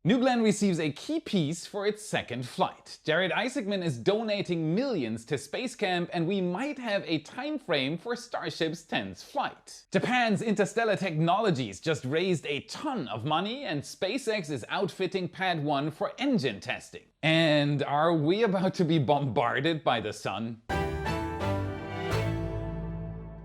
New Glenn receives a key piece for its second flight. Jared Isaacman is donating millions to Space Camp, and we might have a time frame for Starship's 10th flight. Japan's Interstellar Technologies just raised a ton of money, and SpaceX is outfitting Pad 1 for engine testing. And are we about to be bombarded by the sun?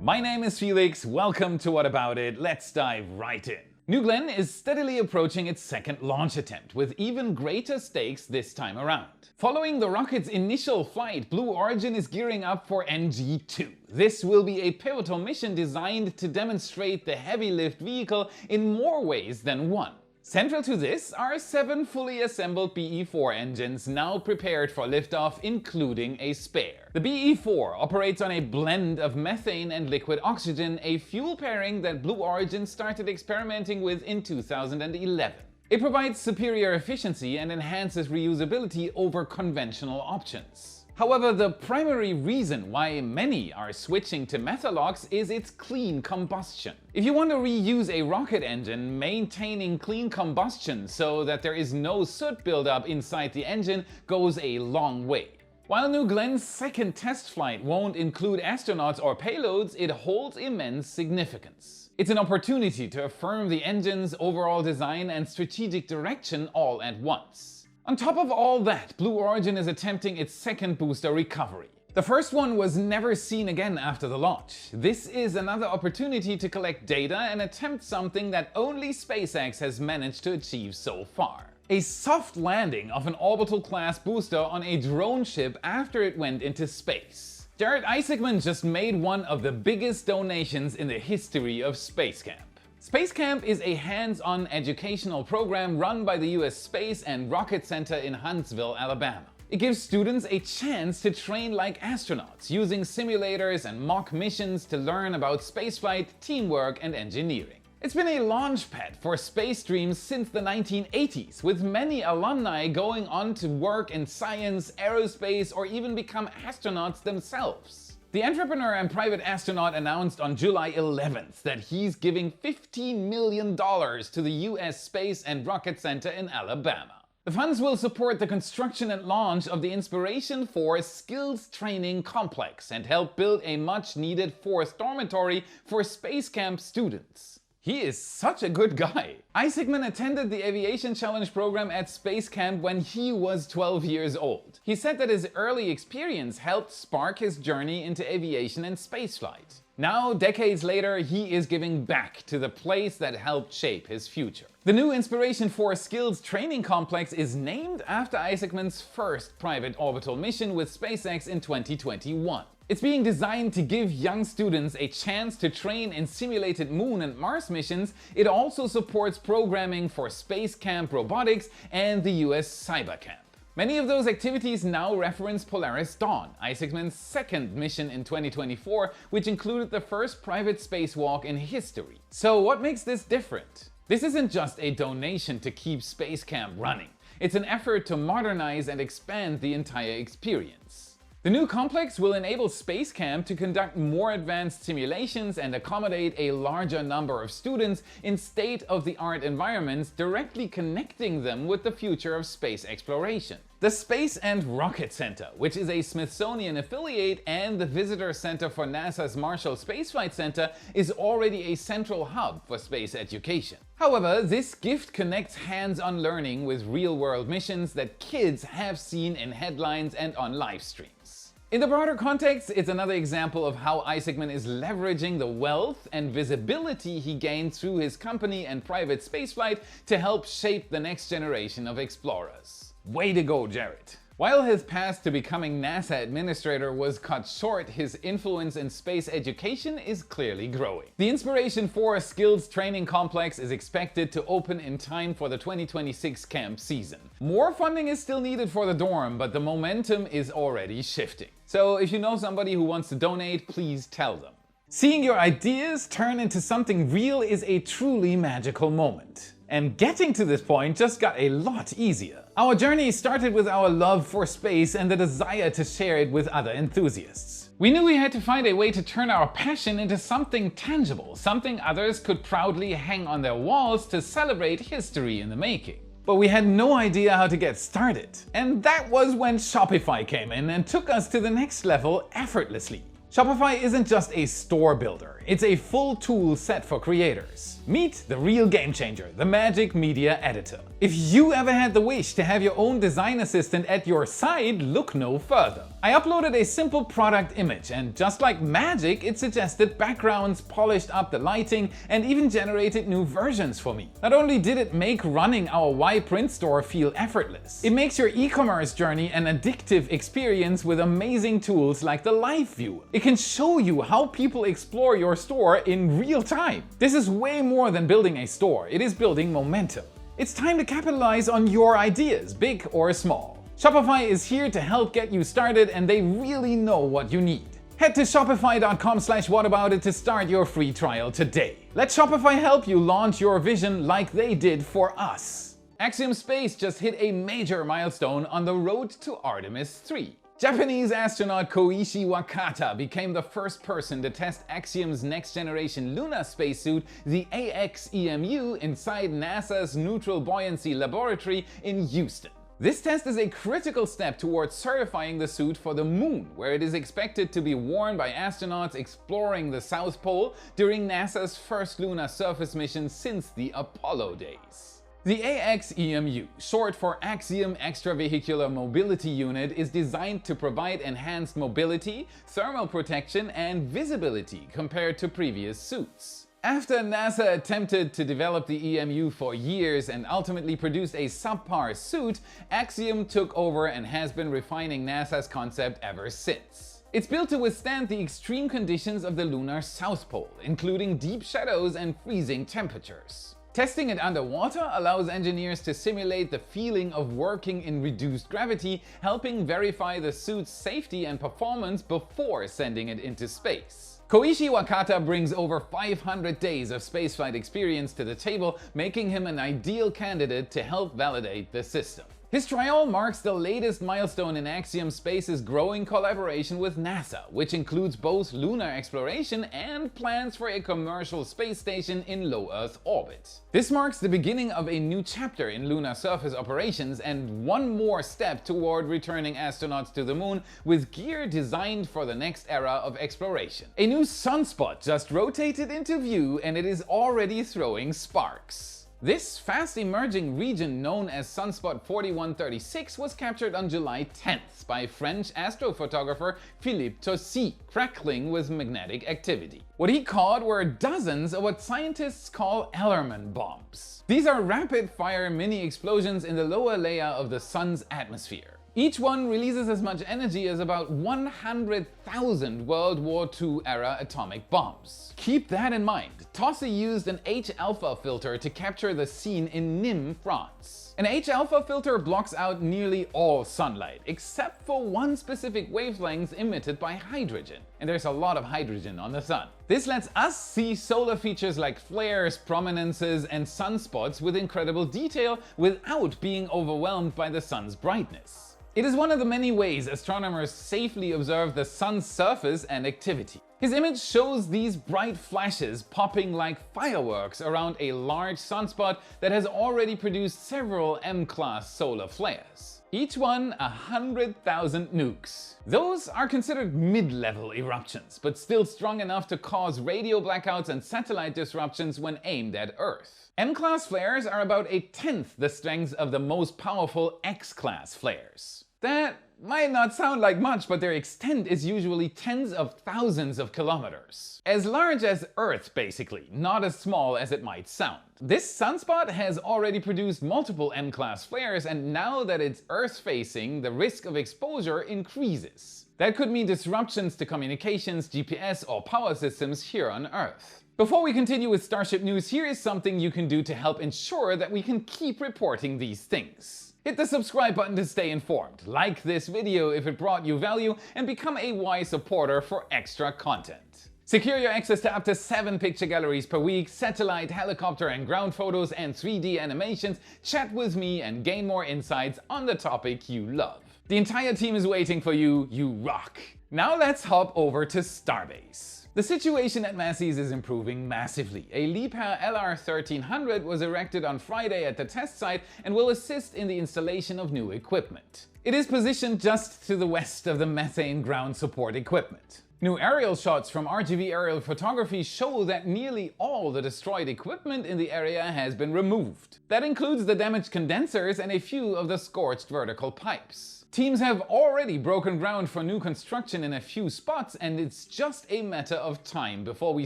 My name is Felix, welcome to What About It, let's dive right in. New Glenn is steadily approaching its second launch attempt, with even greater stakes this time around. Following the rocket's initial flight, Blue Origin is gearing up for NG-2. This will be a pivotal mission designed to demonstrate the heavy lift vehicle in more ways than one. Central to this are 7 fully assembled BE-4 engines now prepared for liftoff, including a spare. The BE-4 operates on a blend of methane and liquid oxygen, a fuel pairing that Blue Origin started experimenting with in 2011. It provides superior efficiency and enhances reusability over conventional options. However, the primary reason why many are switching to Methalox is its clean combustion. If you want to reuse a rocket engine, maintaining clean combustion so that there is no soot buildup inside the engine goes a long way. While New Glenn's second test flight won't include astronauts or payloads, it holds immense significance. It's an opportunity to affirm the engine's overall design and strategic direction all at once. On top of all that, Blue Origin is attempting its second booster recovery. The first one was never seen again after the launch. This is another opportunity to collect data and attempt something that only SpaceX has managed to achieve so far. A soft landing of an orbital class booster on a drone ship after it went into space. Jared Isaacman just made one of the biggest donations in the history of Space Camp. Space Camp is a hands-on educational program run by the US Space and Rocket Center in Huntsville, Alabama. It gives students a chance to train like astronauts, using simulators and mock missions to learn about spaceflight, teamwork, and engineering. It's been a launchpad for space dreams since the 1980s, with many alumni going on to work in science, aerospace, or even become astronauts themselves. The entrepreneur and private astronaut announced on July 11th that he's giving $15 million to the US Space and Rocket Center in Alabama. The funds will support the construction and launch of the Inspiration 4 Skills Training Complex and help build a much-needed fourth dormitory for Space Camp students. He is such a good guy. Isaacman attended the Aviation Challenge program at Space Camp when he was 12 years old. He said that his early experience helped spark his journey into aviation and spaceflight. Now, decades later, he is giving back to the place that helped shape his future. The new Inspiration 4 Skills Training Complex is named after Isaacman's first private orbital mission with SpaceX in 2021. It's being designed to give young students a chance to train in simulated Moon and Mars missions. It also supports programming for Space Camp Robotics and the US Cyber Camp. Many of those activities now reference Polaris Dawn, Isaacman's second mission in 2024, which included the first private spacewalk in history. So what makes this different? This isn't just a donation to keep Space Camp running. It's an effort to modernize and expand the entire experience. The new complex will enable Space Camp to conduct more advanced simulations and accommodate a larger number of students in state-of-the-art environments, directly connecting them with the future of space exploration. The Space and Rocket Center, which is a Smithsonian affiliate and the visitor center for NASA's Marshall Space Flight Center, is already a central hub for space education. However, this gift connects hands-on learning with real-world missions that kids have seen in headlines and on live streams. In the broader context, it's another example of how Isaacman is leveraging the wealth and visibility he gained through his company and private spaceflight to help shape the next generation of explorers. Way to go, Jared! While his path to becoming NASA administrator was cut short, his influence in space education is clearly growing. The Inspiration 4 Skills Training Complex is expected to open in time for the 2026 camp season. More funding is still needed for the dorm, but the momentum is already shifting. So if you know somebody who wants to donate, please tell them. Seeing your ideas turn into something real is a truly magical moment. And getting to this point just got a lot easier. Our journey started with our love for space and the desire to share it with other enthusiasts. We knew we had to find a way to turn our passion into something tangible, something others could proudly hang on their walls to celebrate history in the making. but we had no idea how to get started. And that was when Shopify came in and took us to the next level effortlessly. Shopify isn't just a store builder, it's a full tool set for creators. Meet the real game changer, the Magic Media Editor. If you ever had the wish to have your own design assistant at your side, look no further. I uploaded a simple product image and just like magic, it suggested backgrounds, polished up the lighting, and even generated new versions for me. Not only did it make running our Y-Print store feel effortless, it makes your e-commerce journey an addictive experience with amazing tools like the Live Viewer. It can show you how people explore your store in real time. This is way more than building a store, it is building momentum. It's time to capitalize on your ideas, big or small. Shopify is here to help get you started, and they really know what you need. Head to shopify.com/whataboutit to start your free trial today. Let Shopify help you launch your vision like they did for us. Axiom Space just hit a major milestone on the road to Artemis 3. Japanese astronaut Koichi Wakata became the first person to test Axiom's next-generation lunar spacesuit, the AX-EMU, inside NASA's Neutral Buoyancy Laboratory in Houston. This test is a critical step towards certifying the suit for the moon, where it is expected to be worn by astronauts exploring the South Pole during NASA's first lunar surface mission since the Apollo days. The AX-EMU, short for Axiom Extravehicular Mobility Unit, is designed to provide enhanced mobility, thermal protection, and visibility compared to previous suits. After NASA attempted to develop the EMU for years and ultimately produced a subpar suit, Axiom took over and has been refining NASA's concept ever since. It's built to withstand the extreme conditions of the lunar South Pole, including deep shadows and freezing temperatures. Testing it underwater allows engineers to simulate the feeling of working in reduced gravity, helping verify the suit's safety and performance before sending it into space. Koichi Wakata brings over 500 days of spaceflight experience to the table, making him an ideal candidate to help validate the system. His trial marks the latest milestone in Axiom Space's growing collaboration with NASA, which includes both lunar exploration and plans for a commercial space station in low Earth orbit. This marks the beginning of a new chapter in lunar surface operations and one more step toward returning astronauts to the moon with gear designed for the next era of exploration. A new sunspot just rotated into view and it is already throwing sparks. This fast-emerging region known as Sunspot 4136 was captured on July 10th by French astrophotographer Philippe Tossy, crackling with magnetic activity. What he caught were dozens of what scientists call Ellerman bombs. These are rapid-fire mini-explosions in the lower layer of the Sun's atmosphere. Each one releases as much energy as about 100,000 World War II-era atomic bombs. Keep that in mind. Tossy used an H-alpha filter to capture the scene in Nîmes, France. An H-alpha filter blocks out nearly all sunlight, except for one specific wavelength emitted by hydrogen. And there's a lot of hydrogen on the Sun. This lets us see solar features like flares, prominences, and sunspots with incredible detail without being overwhelmed by the Sun's brightness. It is one of the many ways astronomers safely observe the Sun's surface and activity. His image shows these bright flashes popping like fireworks around a large sunspot that has already produced several M-class solar flares. Each one 100,000 nukes. Those are considered mid-level eruptions, but still strong enough to cause radio blackouts and satellite disruptions when aimed at Earth. M-class flares are about a tenth the strength of the most powerful X-class flares. That might not sound like much, but their extent is usually tens of thousands of kilometers. As large as Earth, basically, not as small as it might sound. This sunspot has already produced multiple M-class flares, and now that it's Earth-facing, the risk of exposure increases. That could mean disruptions to communications, GPS, or power systems here on Earth. Before we continue with Starship news, here is something you can do to help ensure that we can keep reporting these things. Hit the subscribe button to stay informed, like this video if it brought you value, and become a Y supporter for extra content. Secure your access to up to 7 picture galleries per week, satellite, helicopter and ground photos, and 3D animations, chat with me and gain more insights on the topic you love. The entire team is waiting for you, you rock! Now let's hop over to Starbase. The The situation at Massey's is improving massively. A Liebherr LR1300 was erected on Friday at the test site and will assist in the installation of new equipment. It is positioned just to the west of the methane ground support equipment. New aerial shots from RGV aerial photography show that nearly all the destroyed equipment in the area has been removed. That includes the damaged condensers and a few of the scorched vertical pipes. Teams have already broken ground for new construction in a few spots, and it's just a matter of time before we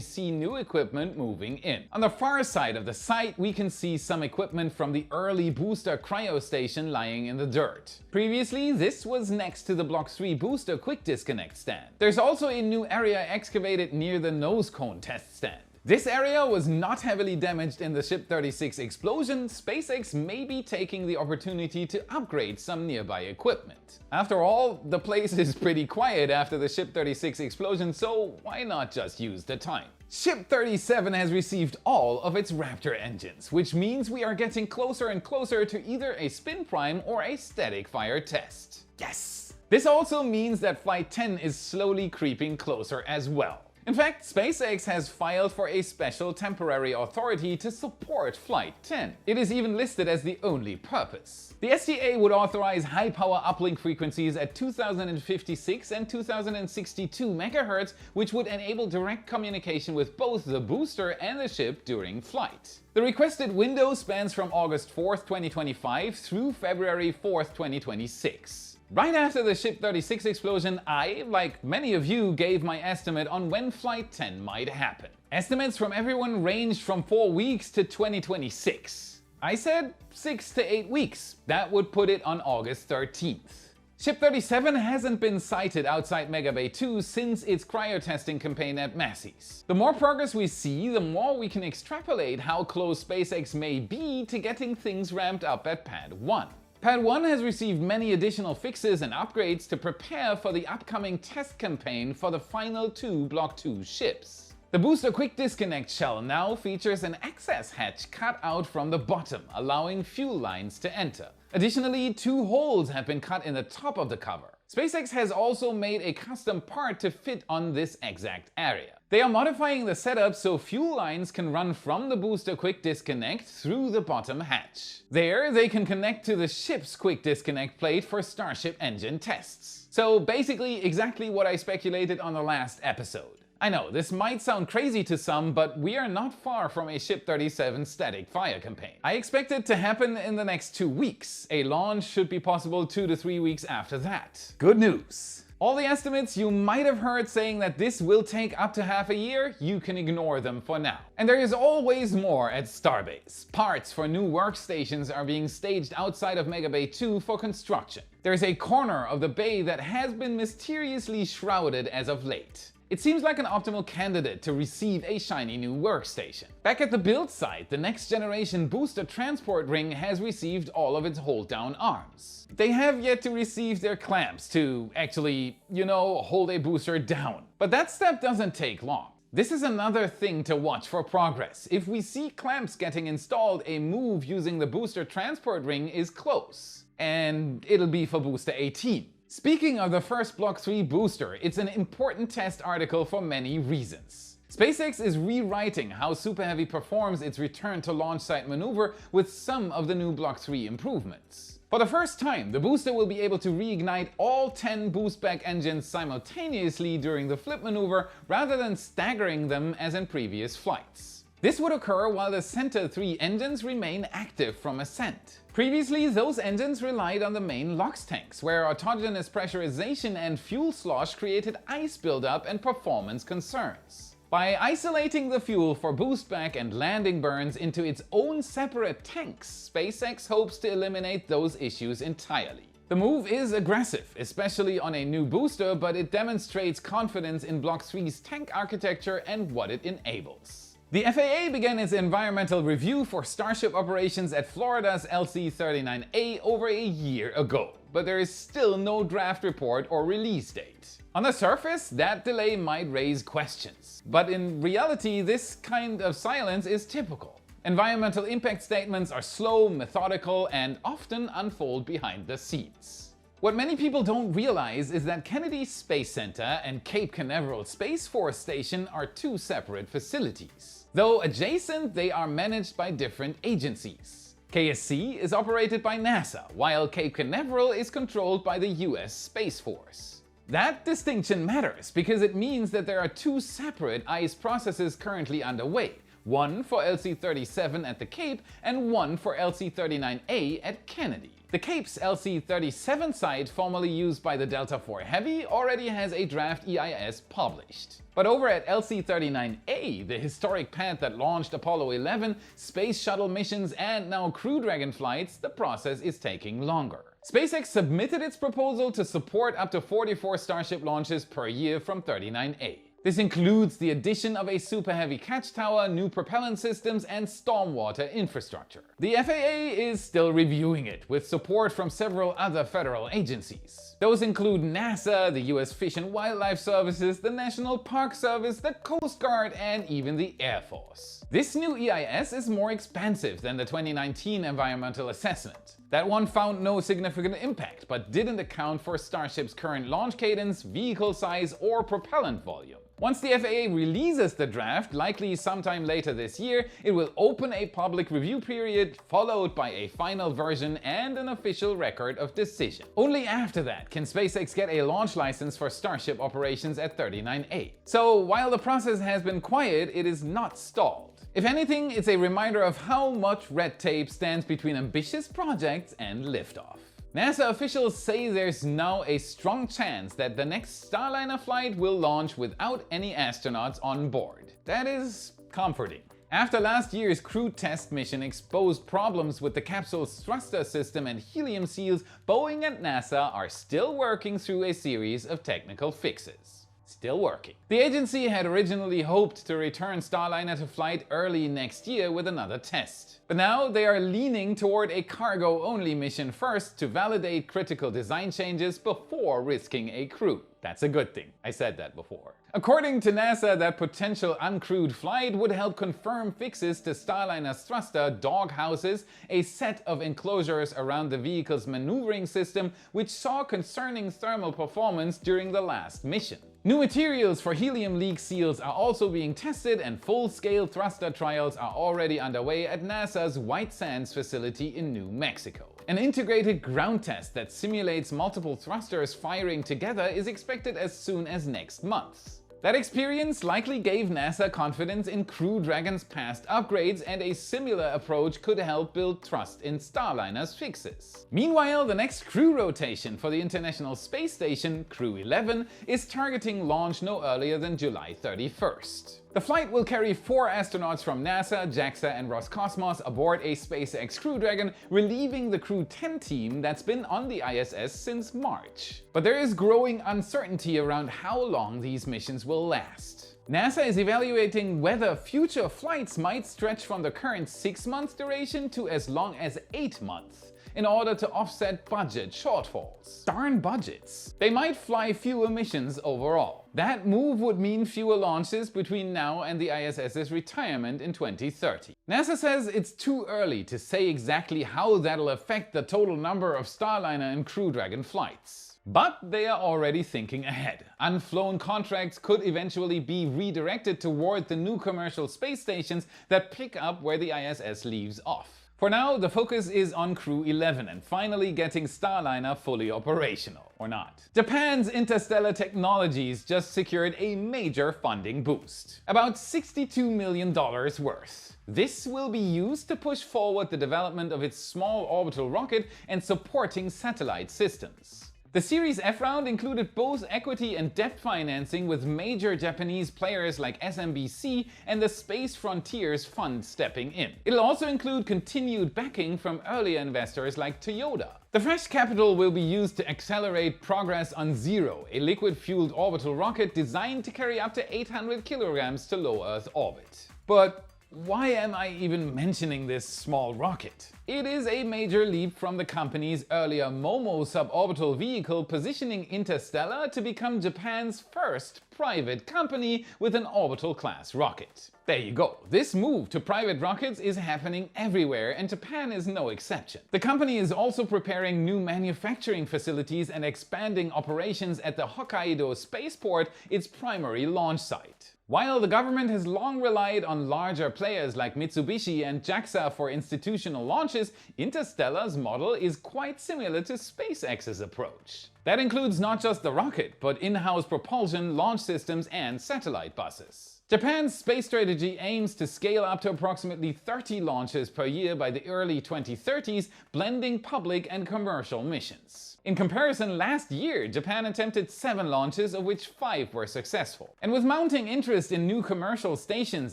see new equipment moving in. On the far side of the site, we can see some equipment from the early booster cryo station lying in the dirt. Previously, this was next to the Block 3 booster quick disconnect stand. There's also a new area excavated near the nose cone test stand. This area was not heavily damaged in the Ship 36 explosion. SpaceX may be taking the opportunity to upgrade some nearby equipment. After all, the place is pretty quiet after the Ship 36 explosion, so why not just use the time? Ship 37 has received all of its Raptor engines, which means we are getting closer and closer to either a spin prime or a static fire test. Yes! This also means that Flight 10 is slowly creeping closer as well. In fact, SpaceX has filed for a special temporary authority to support Flight 10. It is even listed as the only purpose. The SDA would authorize high-power uplink frequencies at 2056 and 2062 MHz, which would enable direct communication with both the booster and the ship during flight. The requested window spans from August 4th, 2025 through February 4th, 2026. Right after the Ship 36 explosion, I, like many of you, gave my estimate on when Flight 10 might happen. Estimates from everyone ranged from 4 weeks to 2026. I said 6 to 8 weeks. That would put it on August 13th. Ship 37 hasn't been sighted outside Mega Bay 2 since its cryo-testing campaign at Massey's. The more progress we see, the more we can extrapolate how close SpaceX may be to getting things ramped up at Pad 1. Pad 1 has received many additional fixes and upgrades to prepare for the upcoming test campaign for the final 2 Block 2 ships. The booster quick disconnect shell now features an access hatch cut out from the bottom, allowing fuel lines to enter. Additionally, 2 holes have been cut in the top of the cover. SpaceX has also made a custom part to fit on this exact area. They are modifying the setup so fuel lines can run from the booster quick disconnect through the bottom hatch. There, they can connect to the ship's quick disconnect plate for Starship engine tests. So basically exactly what I speculated on the last episode. I know, this might sound crazy to some, but we are not far from a Ship 37 static fire campaign. I expect it to happen in the next 2 weeks. A launch should be possible 2 to 3 weeks after that. Good news! All the estimates you might have heard saying that this will take up to half a year, you can ignore them for now. And there is always more at Starbase. Parts for new workstations are being staged outside of Mega Bay 2 for construction. There is a corner of the bay that has been mysteriously shrouded as of late. It seems like an optimal candidate to receive a shiny new workstation. Back at the build site, the next generation booster transport ring has received all of its hold-down arms. They have yet to receive their clamps to actually, hold a booster down. But that step doesn't take long. This is another thing to watch for progress. If we see clamps getting installed, a move using the booster transport ring is close. And it'll be for booster 18. Speaking of the first Block 3 booster, it's an important test article for many reasons. SpaceX is rewriting how Super Heavy performs its return to launch site maneuver with some of the new Block 3 improvements. For the first time, the booster will be able to reignite all 10 boostback engines simultaneously during the flip maneuver rather than staggering them as in previous flights. This would occur while the center 3 engines remain active from ascent. Previously, those engines relied on the main LOX tanks, where autogenous pressurization and fuel slosh created ice buildup and performance concerns. By isolating the fuel for boostback and landing burns into its own separate tanks, SpaceX hopes to eliminate those issues entirely. The move is aggressive, especially on a new booster, but it demonstrates confidence in Block 3's tank architecture and what it enables. The FAA began its environmental review for Starship operations at Florida's LC-39A over a year ago, but there is still no draft report or release date. On the surface, that delay might raise questions, but in reality, this kind of silence is typical. Environmental impact statements are slow, methodical, and often unfold behind the scenes. What many people don't realize is that Kennedy Space Center and Cape Canaveral Space Force Station are two separate facilities. Though adjacent, they are managed by different agencies. KSC is operated by NASA, while Cape Canaveral is controlled by the US Space Force. That distinction matters because it means that there are two separate ICE processes currently underway, one for LC-37 at the Cape and one for LC-39A at Kennedy. The Cape's LC-37 site, formerly used by the Delta IV Heavy, already has a draft EIS published. But over at LC-39A, the historic pad that launched Apollo 11, Space Shuttle missions and now Crew Dragon flights, the process is taking longer. SpaceX submitted its proposal to support up to 44 Starship launches per year from 39A. This includes the addition of a Super Heavy catch tower, new propellant systems, and stormwater infrastructure. The FAA is still reviewing it, with support from several other federal agencies. Those include NASA, the US Fish and Wildlife Services, the National Park Service, the Coast Guard, and even the Air Force. This new EIS is more expansive than the 2019 environmental assessment. That one found no significant impact, but didn't account for Starship's current launch cadence, vehicle size, or propellant volume. Once the FAA releases the draft, likely sometime later this year, it will open a public review period, followed by a final version and an official record of decision. Only after that can SpaceX get a launch license for Starship operations at 39A. So while the process has been quiet, it is not stalled. If anything, it's a reminder of how much red tape stands between ambitious projects and liftoff. NASA officials say there's now a strong chance that the next Starliner flight will launch without any astronauts on board. That is comforting. After last year's crew test mission exposed problems with the capsule's thruster system and helium seals, Boeing and NASA are still working through a series of technical fixes. Still working. The agency had originally hoped to return Starliner to flight early next year with another test. But now they are leaning toward a cargo-only mission first to validate critical design changes before risking a crew. That's a good thing. I said that before. According to NASA, that potential uncrewed flight would help confirm fixes to Starliner's thruster dog houses, a set of enclosures around the vehicle's maneuvering system, which saw concerning thermal performance during the last mission. New materials for helium leak seals are also being tested, and full-scale thruster trials are already underway at NASA's White Sands facility in New Mexico. An integrated ground test that simulates multiple thrusters firing together is expected as soon as next month. That experience likely gave NASA confidence in Crew Dragon's past upgrades, and a similar approach could help build trust in Starliner's fixes. Meanwhile, the next crew rotation for the International Space Station, Crew 11, is targeting launch no earlier than July 31st. The flight will carry 4 astronauts from NASA, JAXA, and Roscosmos aboard a SpaceX Crew Dragon, relieving the Crew 10 team that's been on the ISS since March. But there is growing uncertainty around how long these missions will last. NASA is evaluating whether future flights might stretch from the current 6-month duration to as long as 8 months, in order to offset budget shortfalls. Darn budgets. They might fly fewer missions overall. That move would mean fewer launches between now and the ISS's retirement in 2030. NASA says it's too early to say exactly how that'll affect the total number of Starliner and Crew Dragon flights. But they are already thinking ahead. Unflown contracts could eventually be redirected toward the new commercial space stations that pick up where the ISS leaves off. For now, the focus is on Crew 11 and finally getting Starliner fully operational, or not. Japan's Interstellar Technologies just secured a major funding boost. About $62 million worth. This will be used to push forward the development of its small orbital rocket and supporting satellite systems. The Series F round included both equity and debt financing, with major Japanese players like SMBC and the Space Frontiers Fund stepping in. It'll also include continued backing from earlier investors like Toyota. The fresh capital will be used to accelerate progress on Zero, a liquid-fueled orbital rocket designed to carry up to 800 kilograms to low Earth orbit. But Why am I even mentioning this small rocket? It is a major leap from the company's earlier Momo suborbital vehicle, positioning Interstellar to become Japan's first private company with an orbital class rocket. There you go. This move to private rockets is happening everywhere, and Japan is no exception. The company is also preparing new manufacturing facilities and expanding operations at the Hokkaido spaceport, its primary launch site. While the government has long relied on larger players like Mitsubishi and JAXA for institutional launches, Interstellar's model is quite similar to SpaceX's approach. That includes not just the rocket, but in-house propulsion, launch systems, and satellite buses. Japan's space strategy aims to scale up to approximately 30 launches per year by the early 2030s, blending public and commercial missions. In comparison, last year, Japan attempted 7 launches, of which 5 were successful. And with mounting interest in new commercial stations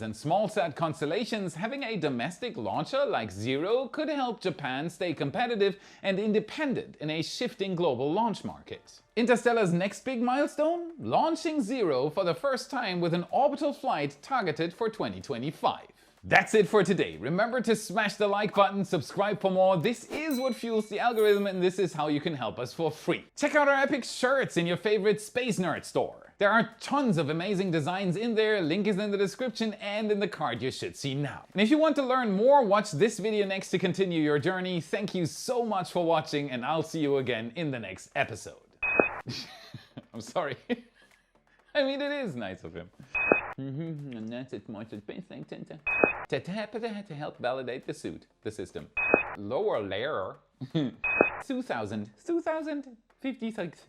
and small-sat constellations, having a domestic launcher like Zero could help Japan stay competitive and independent in a shifting global launch market. Interstellar's next big milestone? Launching Zero for the first time with an orbital flight targeted for 2025. That's it for today. Remember to smash the like button, subscribe for more. This is what fuels the algorithm, and this is how you can help us for free. Check out our epic shirts in your favorite Space Nerd store. There are tons of amazing designs in there. Link is in the description and in the card you should see now. And if you want to learn more, watch this video next to continue your journey. Thank you so much for watching, and I'll see you again in the next episode. I'm sorry. I mean, it is nice of him. And that's it. To help validate the system. Lower layer. 2056.